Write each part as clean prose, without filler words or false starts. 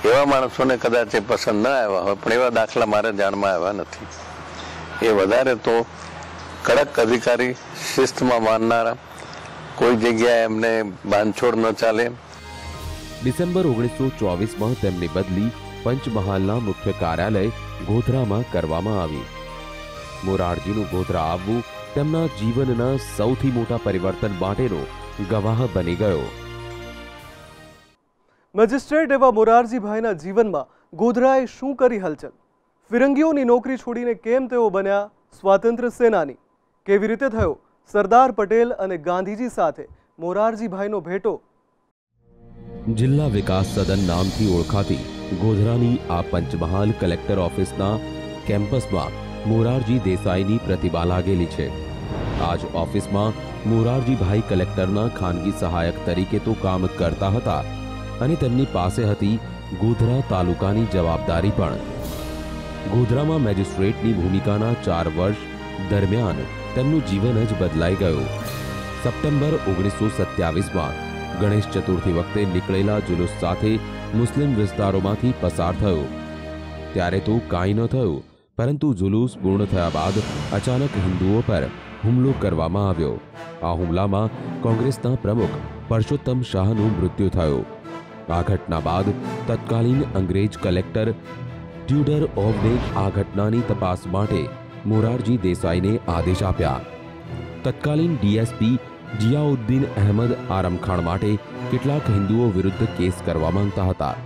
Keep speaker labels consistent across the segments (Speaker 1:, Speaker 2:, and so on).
Speaker 1: એવા માણસોને કદાચ એ પસંદ ન આવ્યા હોય, પણ એવા દાખલા મારે જાણમાં આવ્યા નથી. એ વધારે તો કડક અધિકારી, શિસ્તમાં માનનારા, કોઈ જગ્યાએ એમને બાંધછોડ ન ચાલે.
Speaker 2: ડિસેમ્બર 1924માં તેમની બદલી પંચમહાલના મુખ્ય કાર્યાલય ગોધરામાં કરવામાં આવી. મોરારજીનું ગોધરા આવવું તેમના જીવનના સૌથી મોટા પરિવર્તન માટેનો ગવાહ બની ગયો.
Speaker 3: મેજિસ્ટ્રેટ એવા મોરારજીભાઈના જીવનમાં ગોધરાએ શું કરી હલચલ? ફિરંગીઓની નોકરી છોડીને કેમ તેઓ બન્યા સ્વાતંત્ર્ય સેનાની? કેવી રીતે થયો સરદાર પટેલ અને ગાંધીજી સાથે મોરારજીભાઈનો ભેટો?
Speaker 2: જિલ્લા વિકાસ સદન નામથી ઓળખાતી ગોધરાની આ પંચમહાલ કલેક્ટર ઓફિસના કેમ્પસમાં મોરારજી દેસાઈની પ્રતિમા લાગેલી છે. આ જ ઓફિસમાં મોરારજીભાઈ કલેક્ટરના ખાનગી સહાયક તરીકે તો કામ કરતા હતા અને તેમની પાસે હતી ગોધરા તાલુકાની જવાબદારી પણ. ગોધરામાં મેજિસ્ટ્રેટની ભૂમિકાના 4 વર્ષ દરમિયાન તેમનું જીવન જ બદલાઈ ગયું. સપ્ટેમ્બર 1927માં ગણેશ ચતુર્થી વખતે નીકળેલા જુલુસ સાથે મુસ્લિમ વિસ્તારોમાંથી પસાર થયો. ત્યારે તો કાંઈ ન થયું, પરંતુ જુલુસ પૂર્ણ થયા બાદ અચાનક હિન્દુઓ પર હુમલો કરવામાં આવ્યો. આ હુમલામાં કોંગ્રેસના પ્રમુખ પરસોત્તમ શાહનું મૃત્યુ થયું. આ ઘટના બાદ તત્કાલીન અંગ્રેજ કલેક્ટર ટ્યુડર ઓવને આ ઘટનાની તપાસ માટે મોરારજી દેસાઈને આદેશ આપ્યા. તત્કાલીન ડીએસપી જિયાઉદ્દીન અહેમદ આ રમખાણ માટે કેટલાક હિન્દુઓ વિરુદ્ધ કેસ કરવા માંગતા હતા,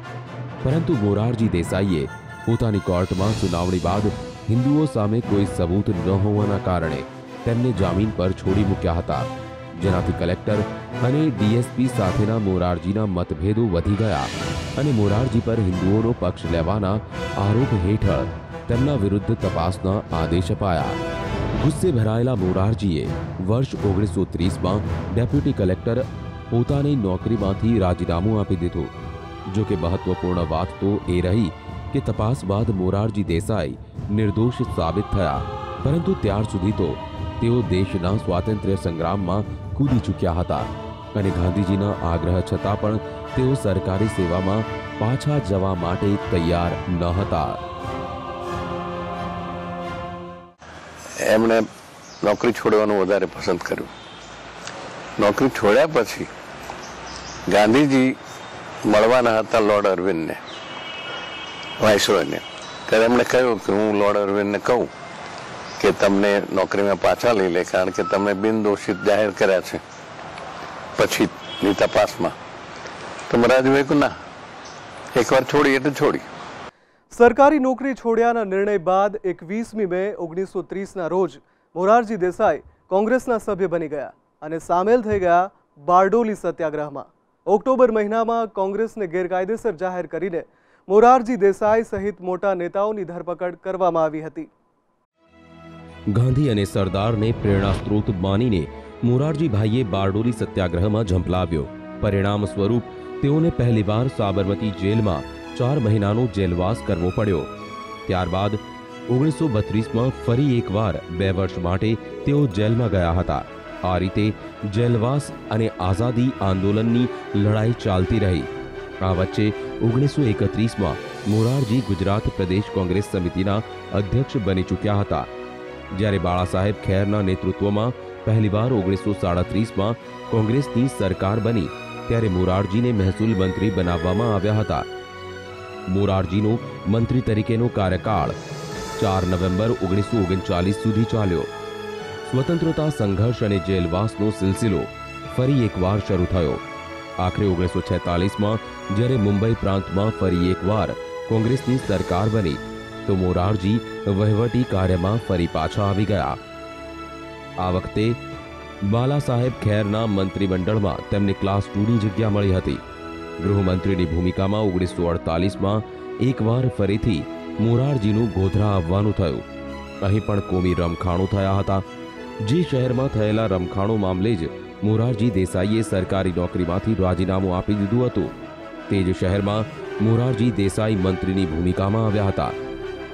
Speaker 2: પરંતુ મોરારજી દેસાઈએ પોતાની કોર્ટમાં સુનાવણી બાદ હિન્દુઓ સામે કોઈ સબૂત ન હોવાના કારણે તેમને જામીન પર છોડી મૂક્યા હતા, જેનાથી કલેક્ટર અને ડીએસપી સાથેના મોરારજીના મતભેદો વધી ગયા અને મોરારજી પર હિન્દુઓનો પક્ષ લેવાના આરોપ હેઠળ તેમના વિરુદ્ધ તપાસના આદેશ અપાયા. ગુસ્સે ભરાયેલા મોરારજીએ વર્ષ 1930માં ડેપ્યુટી કલેક્ટર પોતાની નોકરીમાંથી રાજીનામું આપી દીધું. જો કે મહત્વપૂર્ણ વાત તો એ રહી કે તપાસ બાદ મોરારજી દેસાઈ નિર્દોષ સાબિત થયા, પરંતુ ત્યાર સુધી તો તેઓ દેશના સ્વાતંત્ર્ય સંગ્રામમાં કૂદી ચૂક્યા હતા અને ગાંધીજીના આગ્રહ છતાં પણ તેઓ સરકારી સેવામાં પાછા જવા માટે તૈયાર ન હતા.
Speaker 1: એમણે નોકરી છોડવાનું વધારે પસંદ કર્યું. નોકરી છોડ્યા પછી ગાંધીજી મળવાના હતા લોર્ડ અરવિંદને, વાઇસરોયને. ત્યારે એમણે કહ્યું કે હું લોર્ડ અરવિંદને કહું કે તમને નોકરીમાં પાછા લઈ લે, કારણ કે તમે બિનદોષિત જાહેર કર્યા છે પછીની તપાસમાં. તો મોરારજીભાઈ કહ્યું ના, એકવાર છોડી એટલે છોડી.
Speaker 3: સરકારી નોકરી છોડ્યાના નિર્ણય બાદ 21મી મે 1930ના રોજ મોરારજી દેસાઈ કોંગ્રેસના સભ્ય બની ગયા અને સામેલ થઈ ગયા બારડોલી સત્યાગ્રહમાં. ઓક્ટોબર મહિનામાં કોંગ્રેસને ગેરકાયદેસર જાહેર કરીને મોરારજી દેસાઈ સહિત મોટા નેતાઓની ધરપકડ કરવામાં આવી હતી.
Speaker 2: ગાંધી અને સરદારને પ્રેરણા સ્ત્રોત માનીને મોરારજીભાઈએ બારડોલી સત્યાગ્રહમાં ઝંપલાવ્યો. પરિણામ સ્વરૂપ તેઓને પહેલીવાર સાબરમતી જેલમાં 4 મહિનાનો જેલવાસ કરવો પડ્યો. ત્યારબાદ 1932માં ફરી એકવાર 2 વર્ષ માટે તેઓ જેલમાં ગયા હતા. આ રીતે જેલવાસ અને આઝાદી આંદોલનની લડાઈ ચાલતી રહી. આ વચ્ચે 1931માં મોરારજી ગુજરાત પ્રદેશ કોંગ્રેસ સમિતિના અધ્યક્ષ બની ચૂક્યા હતા. જ્યારે બાળાસાહેબ ખેરના નેતૃત્વમાં પહેલીવાર 1937માં કોંગ્રેસની સરકાર બની, ત્યારે મોરારજીને મહેસૂલ મંત્રી બનાવવામાં આવ્યા હતા. મોરારજીનો મંત્રી તરીકેનો કાર્યકાળ 4 નવેમ્બર 1939 સુધી ચાલ્યો. સ્વતંત્રતા સંઘર્ષ અને જેલવાસનો સિલસિલો ફરી એકવાર શરૂ થયો. આખરે 1946માં જ્યારે મુંબઈ પ્રાંતમાં ફરી એકવાર કોંગ્રેસની સરકાર બની, તો મોરારજી વહીવટી કાર્યમાં ફરી પાછા આવી ગયા. આ વખતે બાલાસાહેબ ખેરના મંત્રીમંડળમાં તેમને ક્લાસ 2ની જગ્યા મળી હતી. ગૃહમંત્રીની ભૂમિકામાં 1948માં એકવાર ફરીથી મોરારજીનું ગોધરા આવવાનું થયું. અહીં પણ કોમી રમખાણો થયા હતા. જે શહેરમાં થયેલા રમખાણો મામલે જ મોરારજી દેસાઈએ સરકારી નોકરીમાંથી રાજીનામું આપી દીધું હતું. તે જ શહેરમાં મોરારજી દેસાઈ મંત્રીની ભૂમિકામાં આવ્યા હતા.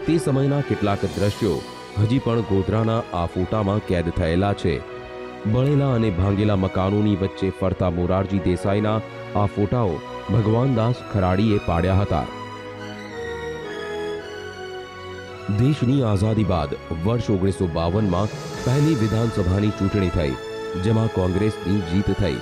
Speaker 2: તે સમયના કેટલાક દ્રશ્યો હજી પણ ગોધરાના આ ફોટામાં કેદ થયેલા છે. બળેલા અને ભાંગેલા મકાનોની વચ્ચે ફરતા મોરારજી દેસાઈના આ ફોટાઓ ભગવાનદાસ ખરાડીએ પાડ્યા હતા. દેશની આઝાદી બાદ વર્ષ 1952માં પહેલી વિધાનસભાની ચૂંટણી થઈ, જેમાં કોંગ્રેસની જીત થઈ,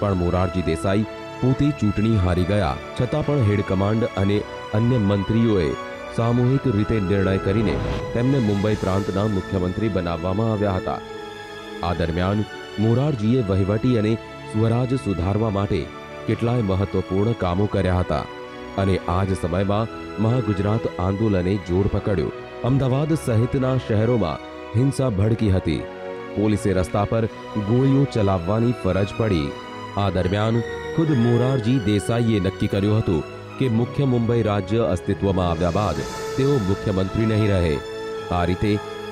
Speaker 2: પણ મોરારજી દેસાઈ પોતે ચૂંટણી હારી ગયા છતાં પણ હેડ કમાન્ડ અને અન્ય મંત્રીઓએ સામૂહિક રીતે નિર્ણય કરીને તેમને મુંબઈ પ્રાંતના મુખ્યમંત્રી બનાવવામાં આવ્યા હતા. આ દરમિયાન મોરારજીએ વહીવટી અને સ્વરાજ સુધારવા માટે કેટલાય મહત્વપૂર્ણ કામો કર્યા હતા અને આ જ સમયમાં મહાગુજરાત આંદોલને જોર પકડ્યો. અમદાવાદ સહિતના શહેરોમાં હિંસા ભડકી હતી. પોલીસે રસ્તા પર ગોળીઓ ચલાવવાની ફરજ પડી. આ દરમિયાન ખુદ મોરારજી દેસાઈએ નક્કી કર્યું હતું કે મુખ્ય મુંબઈ રાજ્ય અસ્તિત્વમાં આવ્યા બાદ તેઓ મુખ્યમંત્રી નહીં રહે. આ રીતે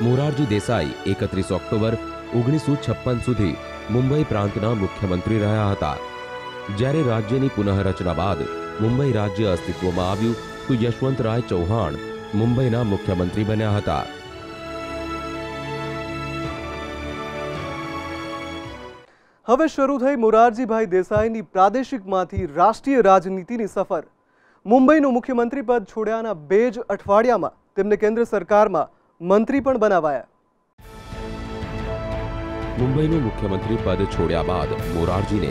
Speaker 2: મોરારજી દેસાઈ 31 ઓક્ટોબર 1956 સુધી મુંબઈ પ્રાંતના મુખ્યમંત્રી રહ્યા હતા. જ્યારે રાજ્યની પુનઃરચના બાદ મુંબઈ રાજ્ય અસ્તિત્વમાં આવ્યું તો યશવંતરાય ચૌહાણ મુંબઈના મુખ્યમંત્રી બન્યા હતા.
Speaker 3: હવે શરૂ થઈ મોરારજીભાઈ દેસાઈની પ્રાદેશિકમાંથી રાષ્ટ્રીય રાજનીતિની સફર. મુંબઈનું મુખ્યમંત્રી પદ છોડ્યાના 2 જ અઠવાડિયામાં તેમને કેન્દ્ર સરકારમાં મંત્રી પણ બનાવાયા.
Speaker 2: મુંબઈનું મુખ્યમંત્રી પદ છોડ્યા બાદ મોરારજીને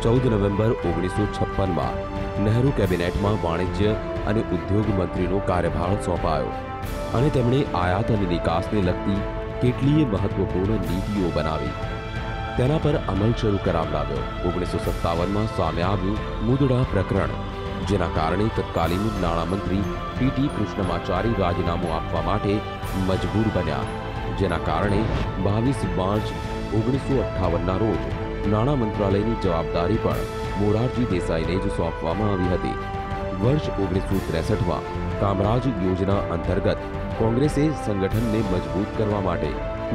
Speaker 2: 14 નવેમ્બર 1956માં નહેરુ કેબિનેટમાં વાણિજ્ય અને ઉદ્યોગ મંત્રીનો કાર્યભાર સોંપાયો અને તેમણે આયાત અને નિકાસને લગતી કેટલીય મહત્વપૂર્ણ નીતિઓ બનાવી. તેના પર અમલ શરૂ કરાવડાવ્યો. 1957માં સામે આવ્યું મુદડા પ્રકરણ, જેના કારણે તત્કાલીન નાણામંત્રી પીટી કૃષ્ણમાચારી રાજીનામું આપવા માટે મજબૂર બન્યા, જેના કારણે 22 માર્ચ 1958ના રોજ નાણાં મંત્રાલયની જવાબદારી પણ મોરારજી દેસાઈને જ સોંપવામાં આવી હતી. વર્ષ 1963માં કામરાજ યોજના અંતર્ગત કોંગ્રેસે સંગઠનને મજબૂત કરવા માટે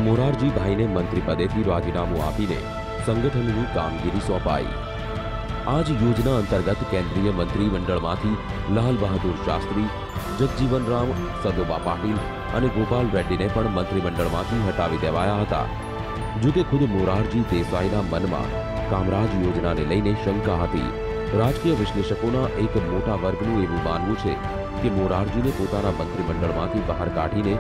Speaker 2: મોરારજીભાઈને મંત્રી પદેથી રાજીનામું આપીને સંગઠનની કામગીરી સોંપાઈ. આ જ યોજના અંતર્ગત કેન્દ્રીય મંત્રીમંડળમાંથી લાલ બહાદુર શાસ્ત્રી, જગજીવનરામ, સદોબા પાટીલ અને ગોપાલ રેડ્ડીને પણ મંત્રીમંડળમાંથી હટાવી દેવાયા હતા. જોકે ખુદ મોરારજી દેસાઈના મનમાં કામરાજ યોજનાને લઈને શંકા હતી. રાજકીય વિશ્લેષકોના એક મોટા વર્ગનું એવું માનવું છે કે મોરારજીને પોતાના મંત્રીમંડળમાંથી બહાર કાઢીને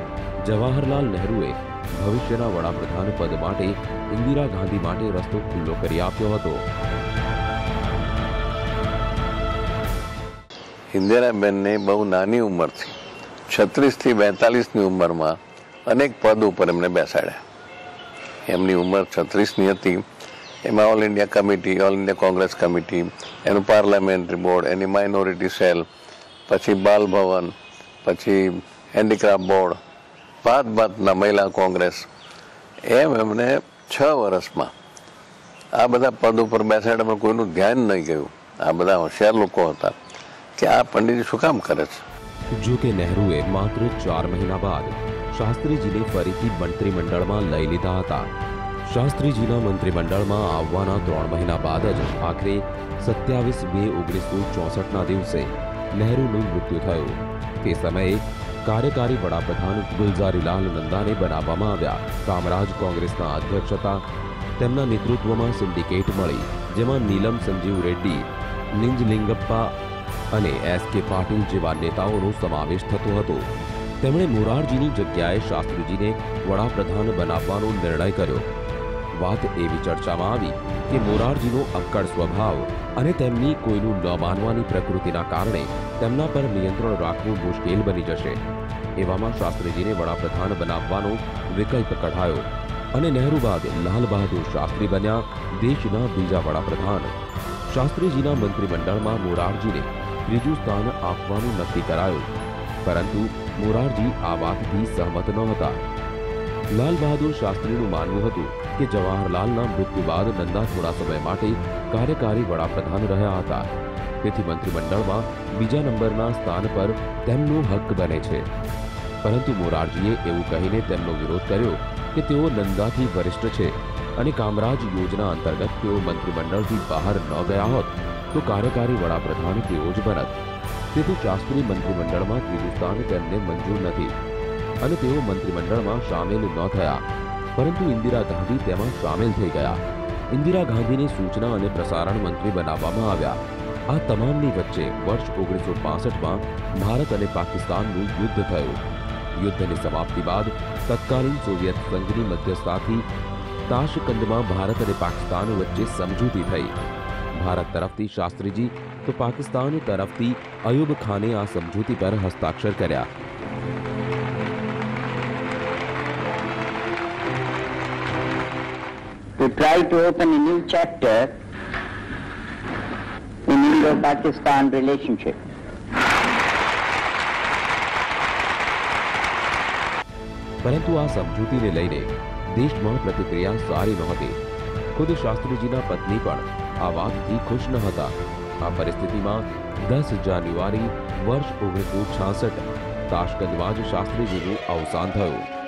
Speaker 2: જવાહરલાલ નહેરુએ ભવિષ્યના વડાપ્રધાન પદ માટે ઇન્દિરા ગાંધી માટે રસ્તો ખુલ્લો કરી આપ્યો હતો.
Speaker 1: ઇન્દિરાબેનને બહુ નાની ઉંમરથી 36 થી 42ની ઉંમરમાં અનેક પદ ઉપર એમને બેસાડ્યા. એમની ઉંમર 36ની હતી. એમાં all India committee, all India Congress committee, એનું પાર્લામેન્ટરી બોર્ડ, એની માઇનોરિટી સેલ, પછી બાલ ભવન, પછી હેન્ડીક્રાફ્ટ બોર્ડ, ભાતના મહિલા કોંગ્રેસ, એમ એમને 6 વર્ષમાં આ બધા પદ ઉપર બેસાડવામાં કોઈનું ધ્યાન નહીં ગયું. આ બધા હોશિયાર લોકો હતા કે આ પંડિતજી શું કામ કરે છે.
Speaker 2: જો કે નહેરુએ માત્ર 4 મહિના બાદ શાસ્ત્રીજીને ફરીથી મંત્રીમંડળમાં લઈ લીધા હતા. શાસ્ત્રીજીના મંત્રીમંડળમાં આવવાના 3 મહિના બાદ જ આખરે 27 મે 1964ના દિવસે નહેરુનું મૃત્યુ થયું. તે સમયે કાર્યકારી વડાપ્રધાન ગુલઝારીલાલ નંદાને બનાવવામાં આવ્યા. કામરાજ કોંગ્રેસના અધ્યક્ષ હતા. તેમના નેતૃત્વમાં સિન્ડિકેટ મળી, જેમાં નીલમ સંજીવ રેડ્ડી, નિંજલિંગપ્પા અને એસ.કે. પાટીલ જેવા નેતાઓનો સમાવેશ થતો હતો. તેમણે મોરારજીની જગ્યાએ શાસ્ત્રીજીને વડાપ્રધાન બનાવવાનો નિર્ણય કર્યો. વાત એવી ચર્ચામાં આવી કે મોરારજીનો અક્કડ સ્વભાવ અને તેમની કોઈનું ન માનવાની પ્રકૃતિના કારણે તેમના પર નિયંત્રણ રાખવું મુશ્કેલ બની જશે. એવામાં શાસ્ત્રીજીને વડાપ્રધાન બનાવવાનો વિકલ્પ કઢાયો અને નહેરુ બાદ લાલ બહાદુર શાસ્ત્રી બન્યા દેશના બીજા વડાપ્રધાન. શાસ્ત્રીજીના મંત્રીમંડળમાં મોરારજીને 3જું સ્થાન આપવાનું નક્કી કરાયું, પરંતુ મોરારજી આ વાતથી સહમત ન હતા. લાલ બહાદુર શાસ્ત્રીનું માનવું હતું કે જવાહરલાલના મૃત્યુ બાદ નંદા થોડા સમય માટે કાર્યકારી વડાપ્રધાન રહ્યા હતા, તેથી મંત્રીમંડળમાં બીજા નંબરના સ્થાન પર તેમનો હક બને છે. પરંતુ મોરારજીએ એવું કહીને તેમનો વિરોધ કર્યો કે તેઓ નંદાથી વરિષ્ઠ છે અને કામરાજ યોજના અંતર્ગત તેઓ મંત્રીમંડળથી બહાર ન ગયા હોત તો કાર્યકારી વડાપ્રધાન તેઓ જ બનત. તેથી શાસ્ત્રી મંત્રીમંડળમાં 3જું સ્થાન તેમને મંજૂર નથી અને તેઓ મંત્રીમંડળમાં સામેલ ન થયા. પરંતુ ઇન્દિરા ગાંધી તેમાં સામેલ થઈ ગયા. ઇન્દિરા ગાંધીને સૂચના અને પ્રસારણ મંત્રી બનાવવામાં આવ્યા. આ તમામની વચ્ચે વર્ષ 1965માં ભારત અને પાકિસ્તાનનું યુદ્ધ થયું. યુદ્ધની સમાપ્તિ બાદ તત્કાલીન સોવિયત સંઘની મધ્યસ્થતાથી તાશકંદમાં ભારત અને પાકિસ્તાન વચ્ચે સમજૂતી થઈ. ભારત તરફથી શાસ્ત્રીજી તો પાકિસ્તાન તરફથી અયુબ ખાને આ સમજૂતી પર હસ્તાક્ષર કર્યા.
Speaker 4: To try to open a new chapter in Indo-Pakistan relationship.
Speaker 2: પરંતુ આ સમજૂતીને લઈને દેશમાં પ્રતિક્રિયા સારી નહોતી. ખુદ શાસ્ત્રીજીના પત્ની પણ આ વાતથી ખુશ ન હતા. આ પરિસ્થિતિમાં 10 જાન્યુઆરી વર્ષ 1966 તાશ્કંદમાં જ શાસ્ત્રીજીનું અવસાન થયું.